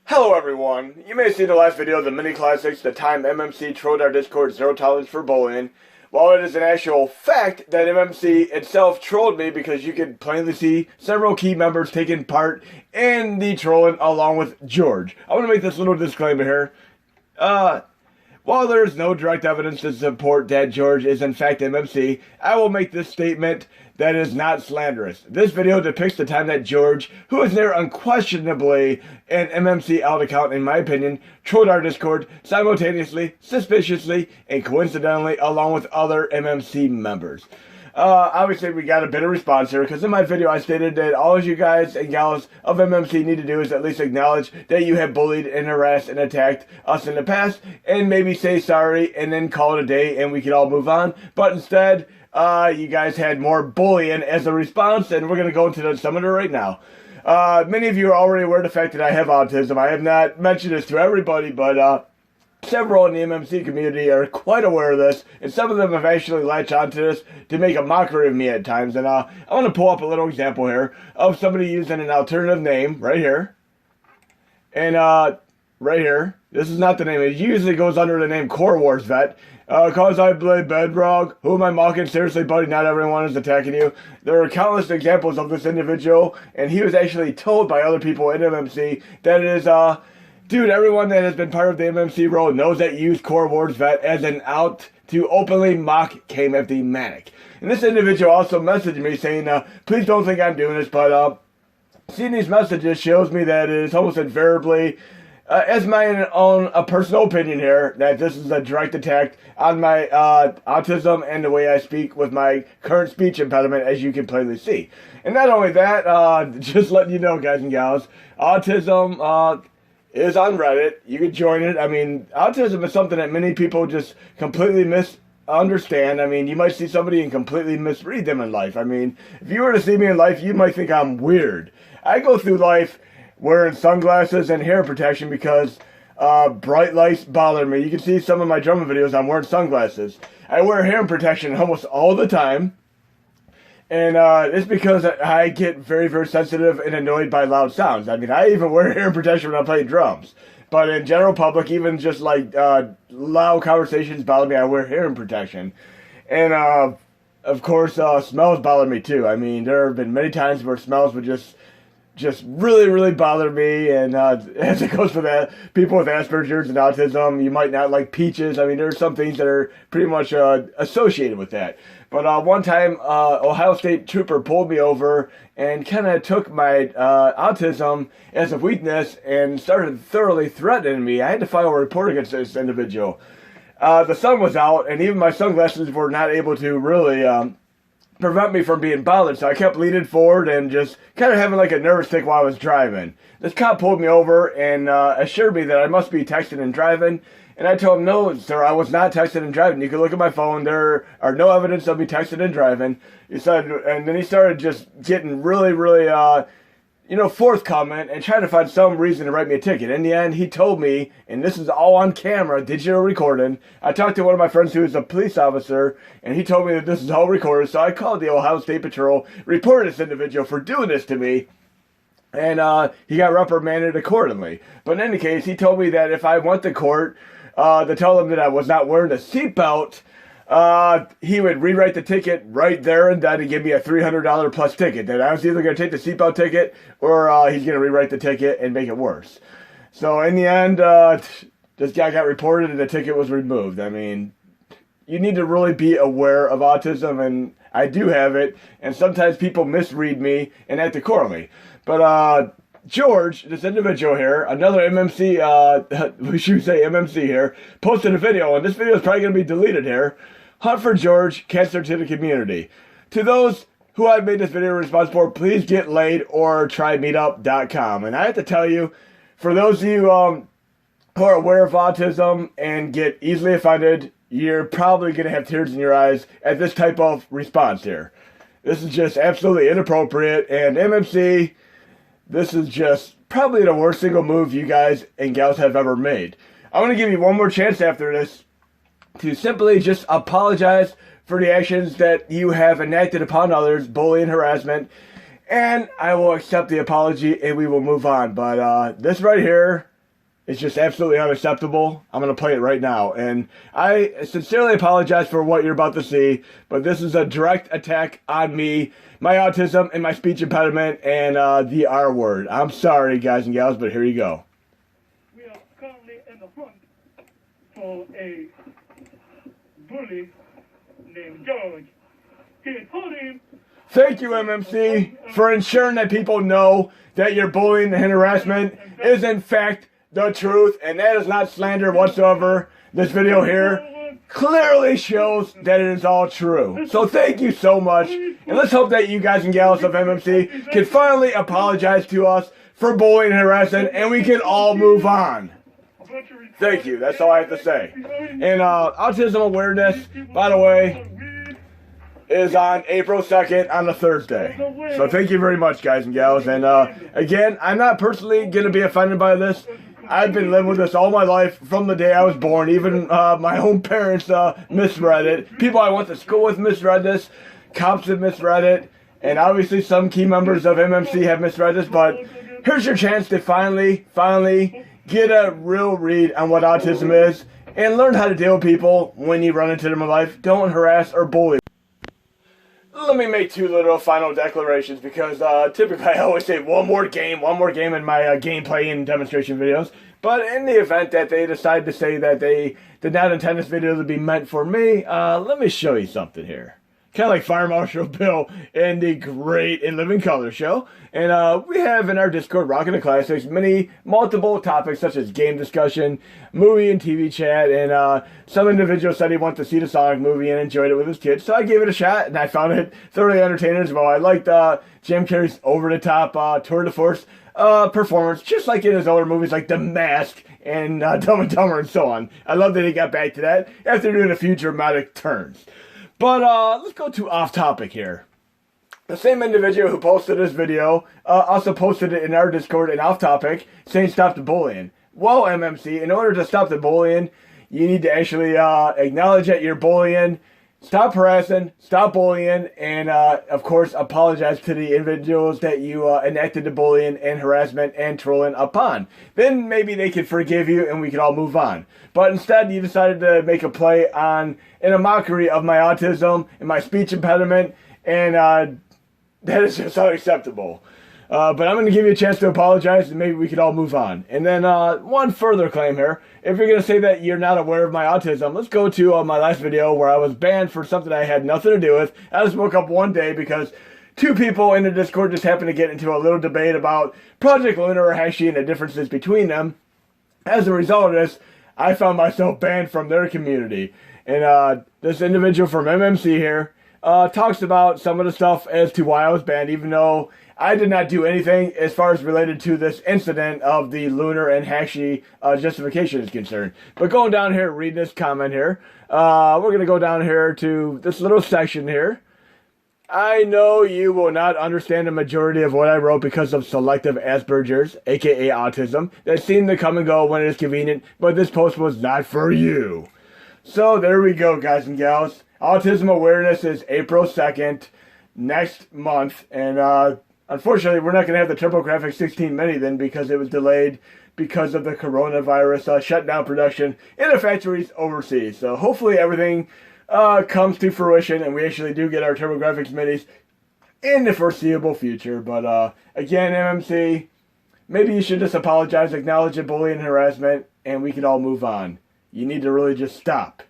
Hello everyone, you may have seen the last video of the mini classics, the time MMC trolled our Discord zero tolerance for bullying. While it is an actual fact that MMC itself trolled me because you could plainly see several key members taking part in the trolling along with George. I want to make this little disclaimer here. While there is no direct evidence to support that George is in fact MMC, I will make this statement that is not slanderous. This video depicts the time that George, who is there unquestionably an MMC out account in my opinion, trolled our Discord simultaneously, suspiciously, and coincidentally along with other MMC members. Obviously we got a bit of response here, because in my video I stated that all of you guys and gals of MMC need to do is at least acknowledge that you have bullied and harassed and attacked us in the past, and maybe say sorry, and then call it a day and we can all move on. But instead, you guys had more bullying as a response, and we're going to go into some of it right now. Many of you are already aware of the fact that I have autism. I have not mentioned this to everybody, but several in the MMC community are quite aware of this, and some of them have actually latched onto this to make a mockery of me at times. And I want to pull up a little example here of somebody using an alternative name right here. And right here, this is not the name. It usually goes under the name Core Wars Vet. Cause I play Bedrock. Who am I mocking? Seriously, buddy, not everyone is attacking you. There are countless examples of this individual, and he was actually told by other people in MMC that it is, dude, everyone that has been part of the MMC role knows that you use Core Wars Vet as an out to openly mock KMFD Manic. And this individual also messaged me saying, please don't think I'm doing this, but seeing these messages shows me that it is almost invariably, as my own personal opinion here, that this is a direct attack on my autism and the way I speak with my current speech impediment, as you can plainly see. And not only that, just letting you know, guys and gals, autism is on Reddit. You can join it. I mean, autism is something that many people just completely misunderstand. I mean, you might see somebody and completely misread them in life. I mean, if you were to see me in life, you might think I'm weird. I go through life wearing sunglasses and hair protection because bright lights bother me. You can see some of my drumming videos, I'm wearing sunglasses. I wear hair protection almost all the time. And it's because I get very, very sensitive and annoyed by loud sounds. I mean, I even wear hair protection when I play drums. But in general public, even just like loud conversations bother me, I wear hair protection. And of course, smells bother me too. I mean, there have been many times where smells would just really, really bother me. And as it goes for that, people with Asperger's and autism, you might not like peaches. I mean, there are some things that are pretty much associated with that. But one time, Ohio State trooper pulled me over and kind of took my autism as a weakness and started thoroughly threatening me. I had to file a report against this individual. The sun was out, and even my sunglasses were not able to really prevent me from being bothered, so I kept leaning forward and just kind of having like a nervous tick while I was driving. This cop pulled me over and assured me that I must be texting and driving, and I told him, no, sir, I was not texting and driving. You can look at my phone. There are no evidence of me texting and driving. He said, and then he started just getting really, really, forthcoming and trying to find some reason to write me a ticket. In the end, he told me, and this is all on camera, digital recording. I talked to one of my friends who is a police officer, and he told me that this is all recorded. So I called the Ohio State Patrol, reported this individual for doing this to me, and he got reprimanded accordingly. But in any case, he told me that if I went to court to tell him that I was not wearing a seatbelt, he would rewrite the ticket right there and then and give me a $300 plus ticket. That I was either going to take the seatbelt ticket or he's going to rewrite the ticket and make it worse. So in the end, this guy got reported and the ticket was removed. I mean, you need to really be aware of autism, and I do have it, and sometimes people misread me and act accordingly. But George, this individual here, another MMC, we should say MMC here, posted a video, and this video is probably going to be deleted here. Hunt for George, cancer to the community. To those who I've made this video response for, please get laid or try meetup.com. And I have to tell you, for those of you who are aware of autism and get easily offended, you're probably going to have tears in your eyes at this type of response here. This is just absolutely inappropriate, and MMC, this is just probably the worst single move you guys and gals have ever made. I'm going to give you one more chance after this to simply just apologize for the actions that you have enacted upon others, bullying, harassment, and I will accept the apology and we will move on. But this right here, It's just absolutely unacceptable. I'm going to play it right now. And I sincerely apologize for what you're about to see, but this is a direct attack on me, my autism, and my speech impediment, and the R word. I'm sorry, guys and gals, but here you go. We are currently in the hunt for a bully named George. He is holding... Thank you, MMC, for ensuring that people know that your bullying and harassment is in fact the truth, and that is not slander whatsoever. This video here clearly shows that it is all true. So thank you so much, and let's hope that you guys and gals of MMC can finally apologize to us for bullying and harassment, and we can all move on. Thank you. That's all I have to say. And Autism Awareness, by the way, is on April 2nd on a Thursday. So thank you very much, guys and gals. And again, I'm not personally going to be offended by this. I've been living with this all my life from the day I was born. Even my own parents misread it. People I went to school with misread this. Cops have misread it. And obviously some key members of MMC have misread this. But here's your chance to finally get a real read on what autism is. And learn how to deal with people when you run into them in life. Don't harass or bully. Let me make two little final declarations, because typically I always say one more game in my gameplay and demonstration videos. But in the event that they decide to say that they did not intend this video to be meant for me, let me show you something here. Kind of like Fire Marshal Bill in the Great and Living Color show. And we have in our Discord, Rockin' the Classics, multiple topics such as game discussion, movie and TV chat, and some individual said he wanted to see the Sonic movie and enjoyed it with his kids. So I gave it a shot, and I found it thoroughly entertaining as well. I liked Jim Carrey's over-the-top tour de force performance, just like in his older movies like The Mask and Dumb and Dumber and so on. I love that he got back to that after doing a few dramatic turns. But let's go to off topic here. The same individual who posted this video also posted it in our Discord and off topic, saying stop the bullying. Well, MMC, in order to stop the bullying, you need to actually acknowledge that you're bullying, stop harassing, stop bullying, and of course apologize to the individuals that you enacted the bullying and harassment and trolling upon. Then maybe they could forgive you and we could all move on. But instead you decided to make a play on, in a mockery of my autism and my speech impediment, and that is just unacceptable. But I'm going to give you a chance to apologize, and maybe we could all move on. And then one further claim here. If you're going to say that you're not aware of my autism, let's go to my last video where I was banned for something I had nothing to do with. I just woke up one day because two people in the Discord just happened to get into a little debate about Project Lunar or Hashi and the differences between them. As a result of this, I found myself banned from their community. And this individual from MMC here talks about some of the stuff as to why I was banned, even though I did not do anything as far as related to this incident of the Lunar and Hashi justification is concerned. But going down here, read this comment here. We're going to go down here to this little section here. I know you will not understand the majority of what I wrote because of selective Asperger's, aka autism, that seem to come and go when it is convenient, but this post was not for you. So there we go, guys and gals. Autism Awareness is April 2nd, next month, and unfortunately we're not going to have the TurboGrafx 16 Mini then, because it was delayed because of the coronavirus shut down production in the factories overseas. So hopefully everything comes to fruition and we actually do get our TurboGrafx Minis in the foreseeable future. But again, MMC, maybe you should just apologize, acknowledge the bullying and harassment, and we can all move on. You need to really just stop.